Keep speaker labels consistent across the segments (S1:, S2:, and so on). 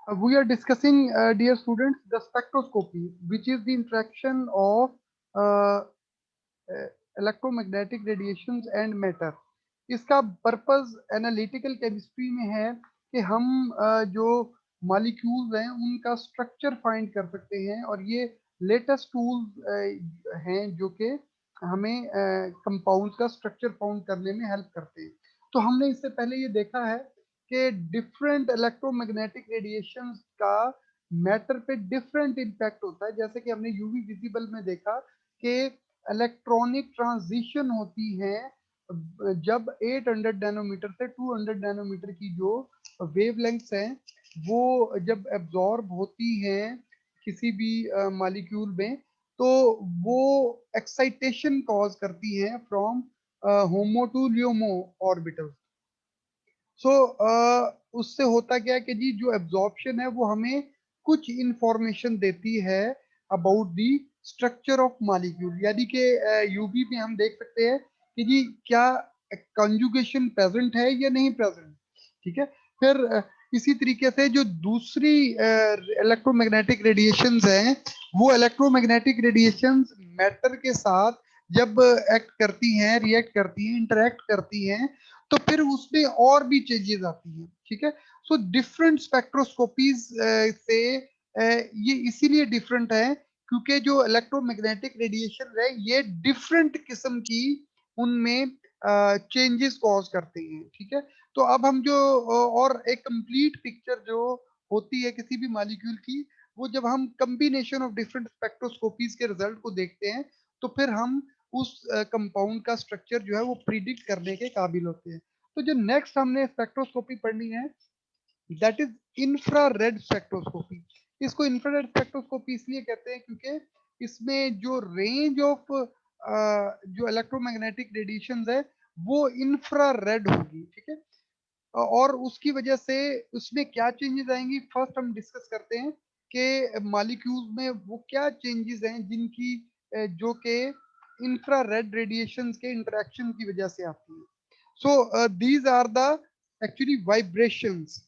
S1: We are discussing, dear students, the spectroscopy, which is the interaction of uh, electromagnetic radiations and matter. इसका purpose analytical chemistry में है कि हम जो molecules हैं उनका स्ट्रक्चर फाइंड कर सकते हैं, और ये लेटेस्ट टूल्स हैं जो कि हमें कंपाउंड का स्ट्रक्चर फाउंड करने में हेल्प करते हैं। तो हमने इससे पहले ये देखा है कि डिफरेंट इलेक्ट्रोमैग्नेटिक रेडिएशंस का मैटर पे डिफरेंट इम्पैक्ट होता है। जैसे कि हमने यूवी विजिबल में देखा कि इलेक्ट्रॉनिक ट्रांजिशन होती है जब 800 नैनोमीटर से 200 नैनोमीटर की जो वेवलेंथ्स हैं वो जब एब्जॉर्ब होती हैं किसी भी मॉलिक्यूल में, तो वो एक्साइटेशन कॉज करती है from HOMO to LUMO orbital. So उससे होता क्या है कि जी जो एब्जॉर्प्शन है वो हमें कुछ इंफॉर्मेशन देती है about the structure of molecule. यानी कि यूवी में हम देख सकते हैं कि जी क्या कंजुगेशन प्रेजेंट है या नहीं प्रेजेंट। ठीक है। फिर इसी तरीके से जो दूसरी इलेक्ट्रोमैग्नेटिक रेडिएशंस हैं, वो इलेक्ट्रोमैग्नेटिक रेडिएशंस मैटर के साथ जब एक्ट करती हैं, रिएक्ट करती हैं, इंटरेक्ट करती हैं, तो फिर उसमें और भी चेंजेस आती हैं। ठीक है। सो डिफरेंट स्पेक्ट्रोस्कोपीज से ये इसीलिए डिफरेंट है क्योंकि जो इलेक्ट्रोमैग्नेटिक रेडिएशन है ये डिफरेंट किस्म की उनमें चेंजेस कॉज करते हैं। ठीक है। तो अब हम जो और एक कंप्लीट पिक्चर जो होती है किसी भी मॉलिक्यूल की, वो जब हम कम्बिनेशन ऑफ डिफरेंट स्पेक्ट्रोस्कोपीज के रिजल्ट को देखते हैं तो फिर हम उस कंपाउंड का स्ट्रक्चर जो है वो प्रिडिक्ट करने के काबिल होते हैं। तो जो नेक्स्ट हमने स्पेक्ट्रोस्कोपी पढ़नी है, दैट इज इंफ्रारेड स्पेक्ट्रोस्कोपी। इसको इंफ्रारेड स्पेक्ट्रोस्कोपी इसलिए कहते हैं क्योंकि इसमें जो रेंज ऑफ जो इलेक्ट्रोमैग्नेटिक रेडिएशन है वो इंफ्रारेड होगी। ठीक है। और उसकी वजह से उसमें क्या चेंजेस आएंगी, फर्स्ट हम डिस्कस करते हैं कि मॉलिक्यूल्स में वो क्या चेंजेस हैं जिनकी जो कि इंफ्रारेड रेडिएशन के इंटरेक्शन की वजह से आती है। So these are the actually vibrations.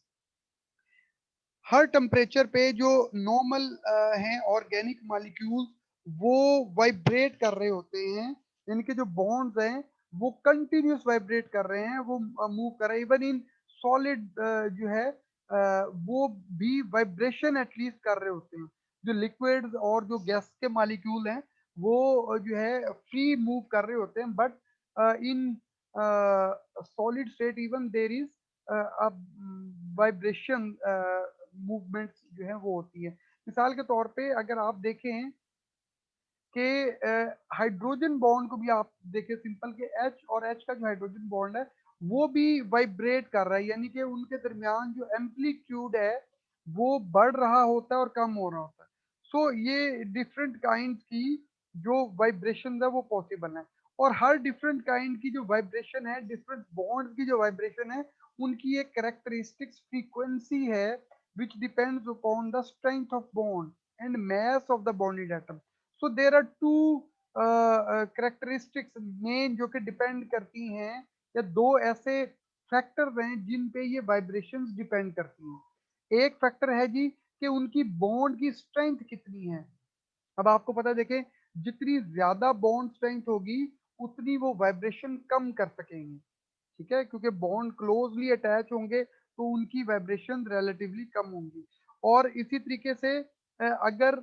S1: हर टेम्परेचर पे जो नॉर्मल हैं ऑर्गेनिक मॉलिक्यूल्स वो वाइब्रेट कर रहे होते हैं। इनके जो बॉन्ड्स हैं वो कंटिन्यूस वाइब्रेट कर रहे हैं, वो मूव कर रहे हैं। इवन इन सॉलिड जो है वो भी वाइब्रेशन एटलीस्ट कर रहे होते हैं। जो लिक्विड्स और जो गैस के मॉलिक्यूल हैं वो जो है फ्री मूव कर रहे होते हैं, but in solid state even there is vibration movements जो है वो होती है। मिसाल के तौर पे अगर आप देखें कि हाइड्रोजन बॉन्ड को भी आप देखें सिंपल के एच और एच का जो हाइड्रोजन बॉन्ड है वो भी वाइब्रेट कर रहा है, यानी कि उनके दरमियान जो एम्पलीट्यूड है वो बढ़ रहा होता है और कम हो रहा होता है। सो ये डिफरेंट काइंड की जो वाइब्रेशन है वो पॉसिबल है, और हर डिफरेंट काइंड की जो वाइब्रेशन है, डिफरेंट बॉन्ड की जो वाइब्रेशन है, उनकी एक कैरेक्टरिस्टिक्स फ्रीक्वेंसी है which depends upon the strength of bond and mass of the bonded atom. So there are two characteristics main जो कि डिपेंड करती हैं, या दो ऐसे फैक्टर्स हैं जिन पे ये वाइब्रेशंस डिपेंड करती हैं। एक फैक्टर है जी कि उनकी बॉन्ड की स्ट्रेंथ कितनी है। अब आपको पता है, देखें जितनी ज्यादा बॉन्ड स्ट्रेंथ होगी उतनी वो वाइब्रेशन कम कर सकेंगे। ठीक है, क्योंकि बॉन्ड क्लोजली अटैच होंगे तो उनकी वाइब्रेशन रिलेटिवली कम होंगी। और इसी तरीके से अगर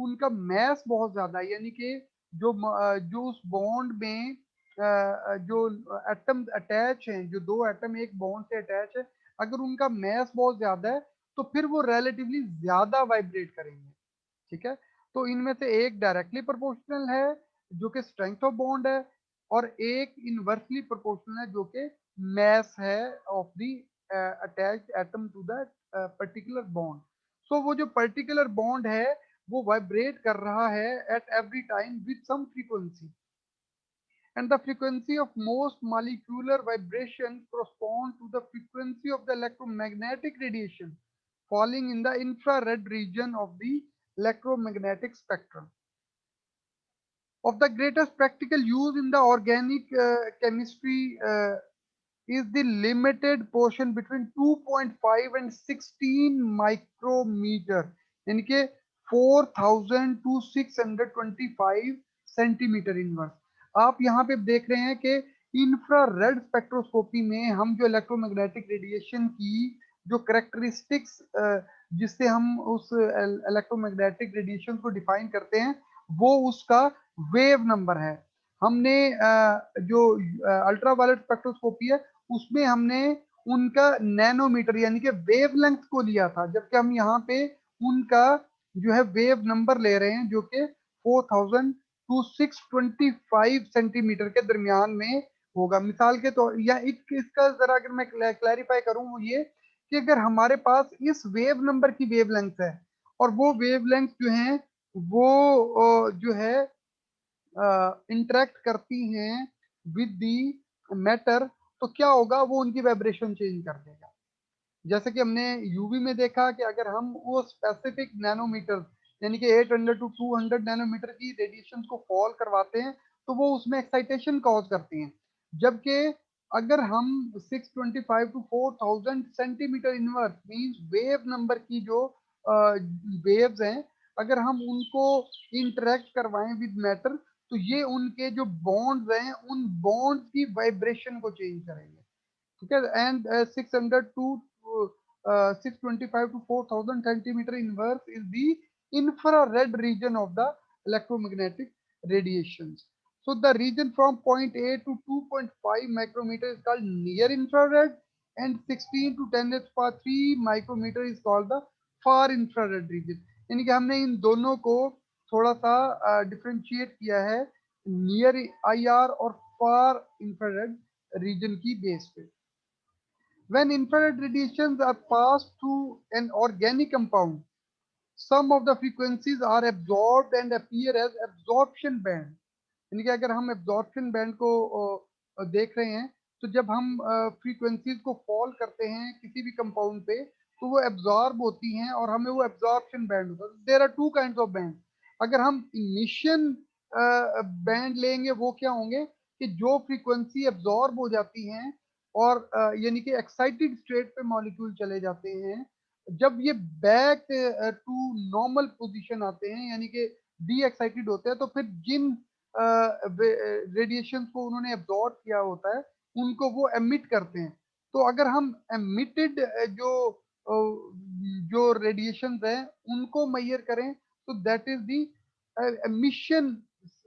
S1: उनका मैस बहुत ज्यादा है, यानी कि जो उस बॉन्ड में जो एटम अटैच हैं, जो दो एटम एक बॉन्ड से अटैच है, अगर उनका मैस बहुत ज्यादा है तो फिर वो रिलेटिवली ज्यादा वाइब्रेट करेंगे। ठीक है। तो इनमें से एक डायरेक्टली प्रोपोर्शनल है जो कि स्ट्रेंथ ऑफ बॉन्ड है, और एक इनवर्सली प्रोपोर्शनल है जो कि मैस है of the attached atom to the particular bond. So वो जो पर्टिकुलर बॉन्ड है वो वाइब्रेट कर रहा है at every time with some frequency, and the frequency of most molecular vibration corresponds to the frequency of the electromagnetic radiation falling in the infrared region of the electromagnetic spectrum. Of the greatest practical use in the organic chemistry is the limited portion between 2.5 and 16 micrometer, यानी कि 4000 to 625 centimetre inverse. आप यहाँ पे देख रहे हैं कि infrared spectroscopy में हम जो इलेक्ट्रोमैग्नेटिक रेडिएशन की जो करेक्टरिस्टिक्स जिससे हम उस इलेक्ट्रोमैग्नेटिक रेडिएशन को डिफाइन करते हैं वो उसका वेव नंबर है। हमने जो अल्ट्रावायलेट स्पेक्ट्रोस्कोपी है उसमें हमने उनका नैनोमीटर यानी कि वेवलेंथ को लिया था, जबकि हम यहाँ पे उनका जो है वेव नंबर ले रहे हैं जो कि 4000 टू 625 सेंटीमीटर के दरमियान में होगा। मिसाल के तौर या इसका जरा अगर मैं क्लैरिफाई करूं वो ये कि अगर हमारे पास इस वेव नंबर की वेवलेंथ है और वो वेवलेंथ जो है वो जो है इंटरेक्ट करती हैं विद दी मैटर, तो क्या होगा, वो उनकी वाइब्रेशन चेंज कर देगा। जैसे कि हमने यूवी में देखा कि अगर हम वो स्पेसिफिक नैनोमीटर यानी कि 800 टू 200 नैनोमीटर की रेडिएशन को फॉल करवाते हैं तो वो उसमें एक्साइटेशन कॉज करती हैं, जबकि अगर हम 625 to 4000 centimetre inverse means wave number की जो वेव्स हैं अगर हम उनको इंटरेक्ट करवाएं विद मैटर तो ये उनके जो बॉन्ड्स हैं उन बॉन्ड्स की वाइब्रेशन को चेंज करेंगे। ठीक है, and 600 to 625 to 4000 centimeter inverse is the infrared region of the electromagnetic radiations. So the region from point A to 2.5 micrometer is called near infrared and 16 to 10 to power 3 micrometer is called the far infrared region। यानी कि हमने इन दोनों को थोड़ा सा differentiate किया है near IR और फार इंफ्रारेड रीजन की बेस पे। When infrared radiations are passed through an organic compound, some of the frequencies are absorbed and appear as absorption band। यानी कि अगर हम absorption band को देख रहे हैं तो जब हम फ्रीक्वेंसीज को फॉल करते हैं किसी भी कंपाउंड पे तो वो एब्जॉर्ब होती हैं और हमें वो एब्जॉर्प्शन बैंड होता है। There are two kinds of band. अगर हम इमिशन बैंड लेंगे वो क्या होंगे कि जो फ्रीक्वेंसी एब्जॉर्ब हो जाती हैं और यानी कि एक्साइटेड स्टेट पे मॉलिक्यूल चले जाते हैं, जब ये बैक टू नॉर्मल पोजीशन आते हैं यानी कि डी एक्साइटेड होते हैं तो फिर जिन रेडिएशन को उन्होंने एब्जॉर्ब किया होता है उनको वो एमिट करते हैं। तो अगर हम एमिटेड जो जो रेडिएशन है उनको मेजर करें तो that is the emission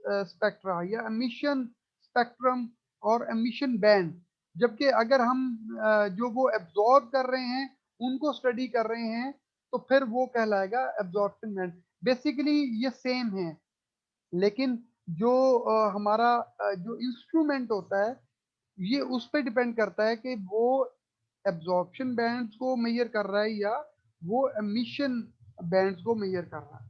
S1: spectra या एमिशन स्पेक्ट्रम और एमिशन बैंड। जबकि अगर हम जो वो एब्जॉर्ब कर रहे हैं उनको स्टडी कर रहे हैं तो फिर वो कहलाएगा एब्जॉर्प्शन बैंड। बेसिकली ये सेम है, लेकिन जो हमारा जो इंस्ट्रूमेंट होता है ये उस पर डिपेंड करता है कि वो एब्जॉर्प्शन बैंड्स को मेजर कर रहा है या वो एमिशन बैंड्स को मेजर कर रहा है।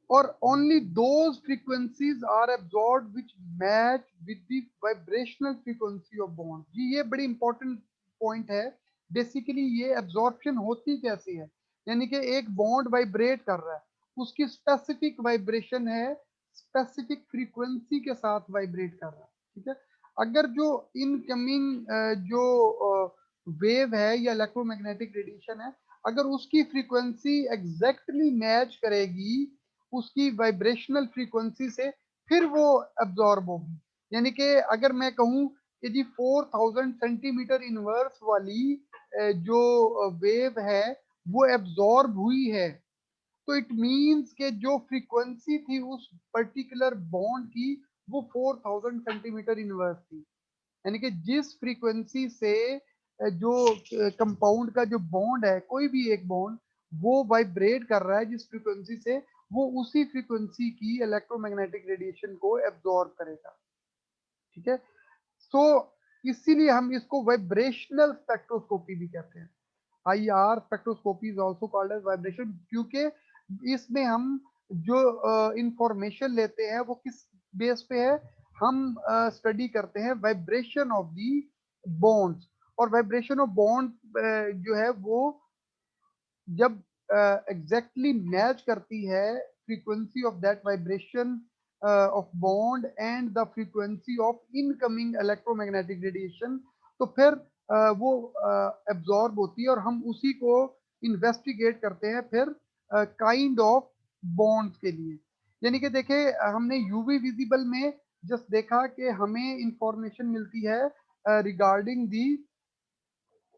S1: और only those frequencies are absorb which match with the vibrational frequency of bond. जी ये बड़ी इंपॉर्टेंट पॉइंट है। बेसिकली ये एब्जॉर्प्शन होती कैसे है, यानी कि एक बॉन्ड वाइब्रेट कर रहा है उसकी स्पेसिफिक वाइब्रेशन है, स्पेसिफिक फ्रीक्वेंसी के साथ वाइब्रेट कर रहा है। ठीक है, अगर जो इनकमिंग जो वेव है या इलेक्ट्रोमैग्नेटिक रेडिएशन है अगर उसकी फ्रीक्वेंसी एग्जैक्टली मैच करेगी उसकी वाइब्रेशनल फ्रीक्वेंसी से फिर वो एब्जॉर्ब होगी। यानी कि अगर मैं कहूँ कि जी 4000 सेंटीमीटर इनवर्स वाली जो वेव है वो एब्जॉर्ब हुई है तो इट मींस के जो फ्रीक्वेंसी थी उस पर्टिकुलर बॉन्ड की वो 4000 सेंटीमीटर इनवर्स थी। यानी कि जिस फ्रीक्वेंसी से जो कंपाउंड का जो बॉन्ड है कोई भी एक बॉन्ड वो वाइब्रेट कर रहा है जिस फ्रीक्वेंसी से वो उसी फ्रीक्वेंसी की इलेक्ट्रोमैग्नेटिक रेडिएशन को एब्जॉर्ब करेगा। ठीक है, सो इसीलिए हम इसको वाइब्रेशनल स्पेक्ट्रोस्कोपी भी कहते हैं। IR spectroscopy is also called as vibration क्योंकि इसमें हम जो इंफॉर्मेशन लेते हैं वो किस बेस पे है, हम स्टडी करते हैं वाइब्रेशन ऑफ दी बॉन्ड्स। और वाइब्रेशन ऑफ बॉन्ड जो है वो जब एग्जैक्टली मैच करती है frequency of that vibration of bond and the frequency of incoming electromagnetic radiation, तो फिर वो एब्जॉर्ब होती है और हम उसी को इन्वेस्टिगेट करते हैं फिर काइंड ऑफ बॉन्ड्स के लिए। यानी कि देखिए हमने यूवी विजिबल में जस्ट देखा कि हमें इंफॉर्मेशन मिलती है रिगार्डिंग दी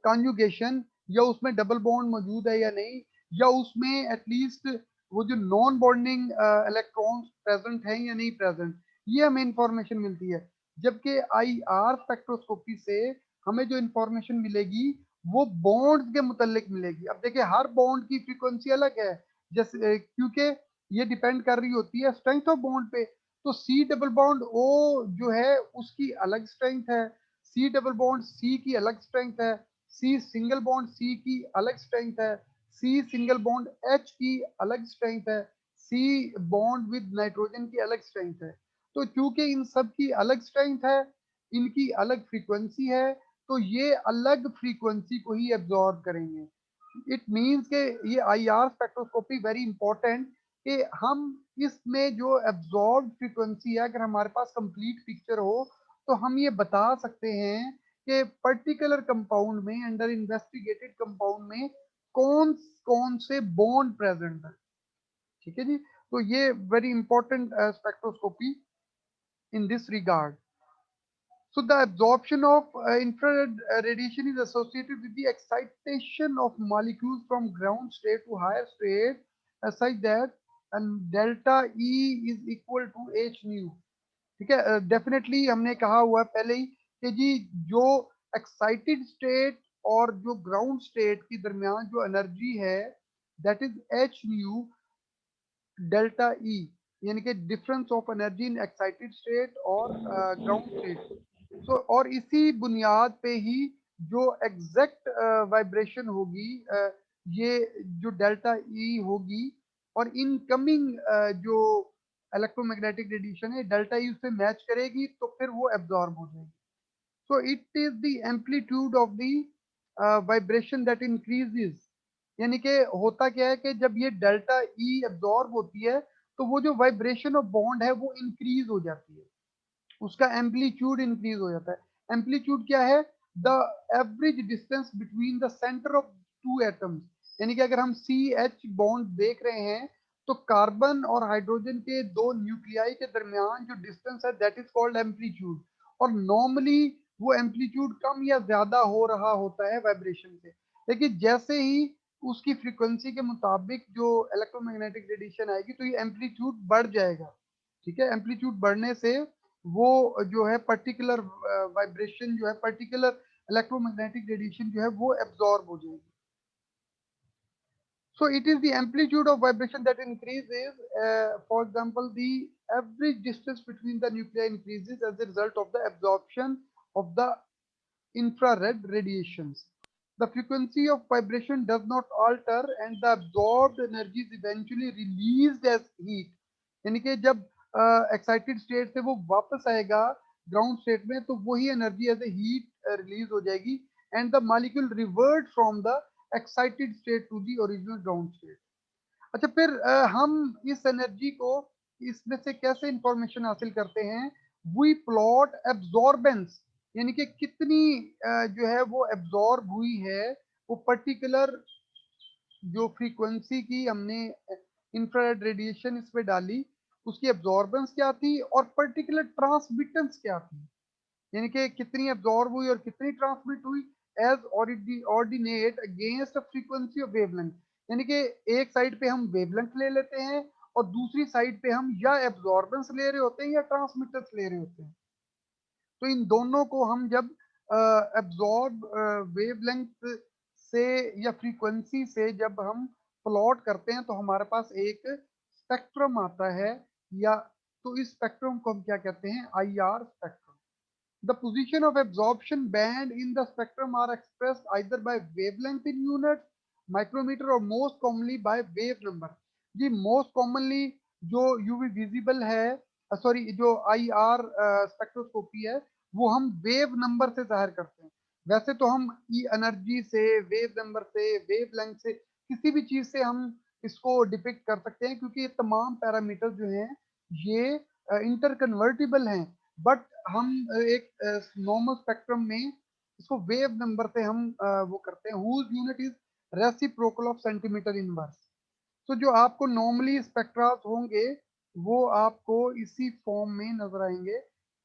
S1: कॉन्जुगेशन, या उसमें डबल बॉन्ड मौजूद है या नहीं, या उसमें एटलीस्ट वो जो नॉन बॉन्डिंग इलेक्ट्रॉन्स प्रेजेंट हैं या नहीं प्रेजेंट, ये हमें इंफॉर्मेशन मिलती है। जबकि आई आर स्पेक्ट्रोस्कोपी से हमें जो इंफॉर्मेशन मिलेगी वो बॉन्ड्स के मुतल्लिक मिलेगी। अब देखिए हर बॉन्ड की फ्रीक्वेंसी अलग है, जैसे क्योंकि ये डिपेंड कर रही होती है स्ट्रेंथ ऑफ बॉन्ड पे। तो सी डबल बॉन्ड ओ जो है उसकी अलग स्ट्रेंथ है, सी डबल बॉन्ड सी की अलग स्ट्रेंथ है, सी सिंगल बॉन्ड सी की अलग स्ट्रेंथ है, सी सिंगल बॉन्ड एच की अलग स्ट्रेंथ है, सी बॉन्ड विद नाइट्रोजन की अलग स्ट्रेंथ है। तो चूंकि इन सब की अलग स्ट्रेंथ है, इनकी अलग फ्रीक्वेंसी है, तो ये अलग फ्रीक्वेंसी को ही एब्जॉर्ब करेंगे। इट मीन्स के ये I R spectroscopy very important, कि हम इसमें जो एब्जॉर्ब फ्रीक्वेंसी है अगर हमारे पास कंप्लीट पिक्चर हो तो हम ये बता सकते हैं कि पर्टिकुलर कंपाउंड में, अंडर इन्वेस्टिगेटेड कंपाउंड में कौन कौन से बॉन्ड प्रेजेंट है। ठीक है जी, तो ये very important spectroscopy in this regard. So the absorption of infrared radiation is associated with the excitation of molecules from ground state to higher state, such that and delta E is equal to h nu। ठीक है, definitely हमने कहा हुआ है पहले ही कि जी जो excited state और जो ग्राउंड स्टेट के दरमियान जो एनर्जी है that is H new delta E, यानी कि difference of energy in excited state और ग्राउंड स्टेट। सो और इसी बुनियाद पे ही जो एग्जैक्ट वाइब्रेशन होगी, ये जो डेल्टा ई होगी और इनकमिंग जो इलेक्ट्रोमैग्नेटिक रेडिएशन है डेल्टा ई उससे मैच करेगी तो फिर वो एब्जॉर्ब हो जाएगी। So it is the amplitude of the vibration that increases. यानी कि होता क्या है कि जब ये डेल्टा ई एब्जॉर्ब होती है तो वो जो वाइब्रेशन ऑफ बॉन्ड है वो इंक्रीज हो जाती है, उसका एम्पलीट्यूड इंक्रीज हो जाता है। एम्पलीट्यूड क्या है? The average distance between the centre of two atoms. यानी कि अगर हम सी एच बॉन्ड देख रहे हैं तो कार्बन और हाइड्रोजन के दो न्यूक्लियाई के दरमियान जो डिस्टेंस है दैट इज कॉल्ड एम्पलीट्यूड। और नॉर्मली वो एम्पलीट्यूड कम या ज्यादा हो रहा होता है वाइब्रेशन से, लेकिन जैसे ही उसकी फ्रीक्वेंसी के मुताबिक जो इलेक्ट्रोमैग्नेटिक रेडिएशन आएगी तो ये एम्पलीट्यूड बढ़ जाएगा। ठीक है, एम्पलीट्यूड बढ़ने से वो जो है पर्टिकुलर वाइब्रेशन जो है, पर्टिकुलर इलेक्ट्रोमैग्नेटिक रेडिएशन जो है वो एब्जॉर्ब हो जाएगी। So it is the amplitude of vibration that increases. For example, the average distance between the nuclei increases as a result of the absorption of the infrared radiations. The frequency of vibration does not alter and the absorbed energy is eventually released as heat। यानी कि जब excited state से वो वापस आएगा ground state में तो वही energy as a heat release हो जाएगी and the molecule revert from the excited state to the original ground state. अच्छा, फिर हम इस एनर्जी को इसमें से कैसे इंफॉर्मेशन हासिल करते हैं? वी प्लॉट एब्जॉर्बेंस, यानी कि कितनी जो है वो एब्जॉर्ब हुई है, वो पर्टिकुलर जो फ्रीक्वेंसी की हमने इंफ्रारेड रेडिएशन इसमें डाली उसकी एब्जॉर्बेंस क्या थी और पर्टिकुलर ट्रांसमिटेंस क्या थी, यानी कि कितनी एब्जॉर्ब हुई और कितनी ट्रांसमिट हुई as ordinate against frequency of wavelength. यानी कि एक साइड पे हम वेवलेंथ ले लेते हैं और दूसरी साइड पे हम या एब्जॉर्बेंस ले रहे होते हैं या ट्रांसमिटेंस ले रहे होते हैं। तो इन दोनों को हम जब एब्जॉर्ब वेवलेंथ से या फ्रीक्वेंसी से जब हम प्लॉट करते हैं तो हमारे पास एक स्पेक्ट्रम आता है, या तो इस स्पेक्ट्रम को हम क्या कहते हैं? I R spectrum. The position of absorption band in the spectrum are expressed either by wavelength in units, micrometer or most commonly by wave number। जी most commonly जो यूवी विजिबल है, सॉरी जो I are spectroscopy है, वो हम wave number से जाहिर करते हैं। वैसे तो हम ई एनर्जी से, वेव नंबर से, वेव लेंथ से, किसी भी चीज से हम इसको डिपिक्ट कर सकते हैं क्योंकि ये तमाम पैरामीटर जो हैं ये इंटर कन्वर्टिबल हैं, बट हम एक नॉर्मल स्पेक्ट्रम में इसको वेव नंबर से हम वो करते हैं, whose unit is reciprocal of centimetre inverse. तो जो आपको नॉर्मली स्पेक्ट्रास होंगे वो आपको इसी फॉर्म में नजर आएंगे।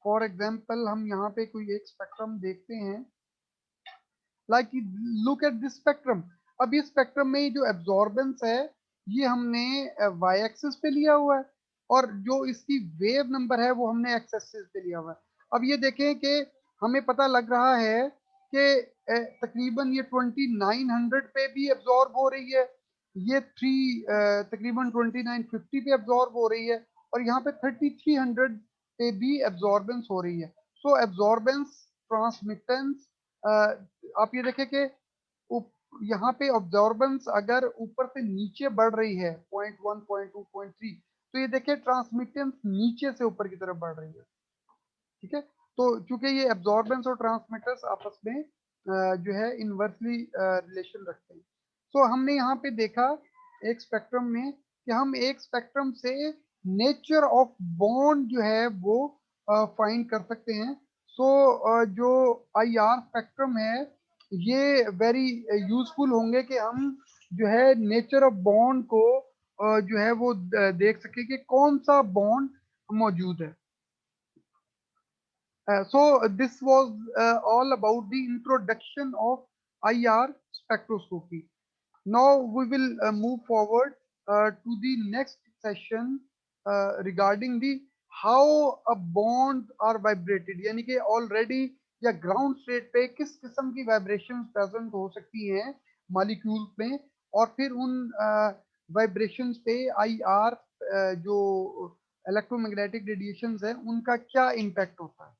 S1: फॉर एग्जाम्पल हम यहाँ पे कोई एक स्पेक्ट्रम देखते हैं, like look at this spectrum. अब इस स्पेक्ट्रम में जो एब्जॉर्बेंस है ये हमने वाई एक्सिस पे लिया हुआ है, और जो इसकी वेव नंबर है वो हमने एक्स एक्सिस पे लिया हुआ है। अब ये देखें कि हमें पता लग रहा है कि तकरीबन ये 2900 पे भी एब्जॉर्ब हो रही है, ये तकरीबन 2950 पे एब्जॉर्ब हो रही है, और यहाँ पे 3300 पे भी एब्जॉर्बेंस हो रही है। सो एब्जॉर्बेंस, ट्रांसमिटेंस, आप ये देखें कि यहाँ पे ऑब्जॉर्बेंस अगर ऊपर से नीचे बढ़ रही है 0.1, 0.2, 0.3, तो ये देखिए ट्रांसमिटेंस नीचे से ऊपर की तरफ बढ़ रही है। ठीक है, तो चूंकि ये एब्जॉर्बेंस और ट्रांसमिटर्स आपस में जो है इनवर्सली रिलेशन रखते हैं। सो हमने यहाँ पे देखा एक स्पेक्ट्रम में कि हम एक स्पेक्ट्रम से नेचर ऑफ बॉन्ड जो है वो फाइंड कर सकते हैं। सो जो आई आर स्पेक्ट्रम है ये वेरी यूजफुल होंगे कि हम जो है नेचर ऑफ बॉन्ड को जो है वो देख सके कि कौन सा बॉन्ड मौजूद है। So this was all about the introduction of IR spectroscopy. Now we will move forward to the next session regarding the how a bond are vibrated, यानी कि already या ground state पे किस किस्म की vibrations present हो सकती हैं molecules में, और फिर उन vibrations पे IR जो electromagnetic radiations है उनका क्या impact होता है।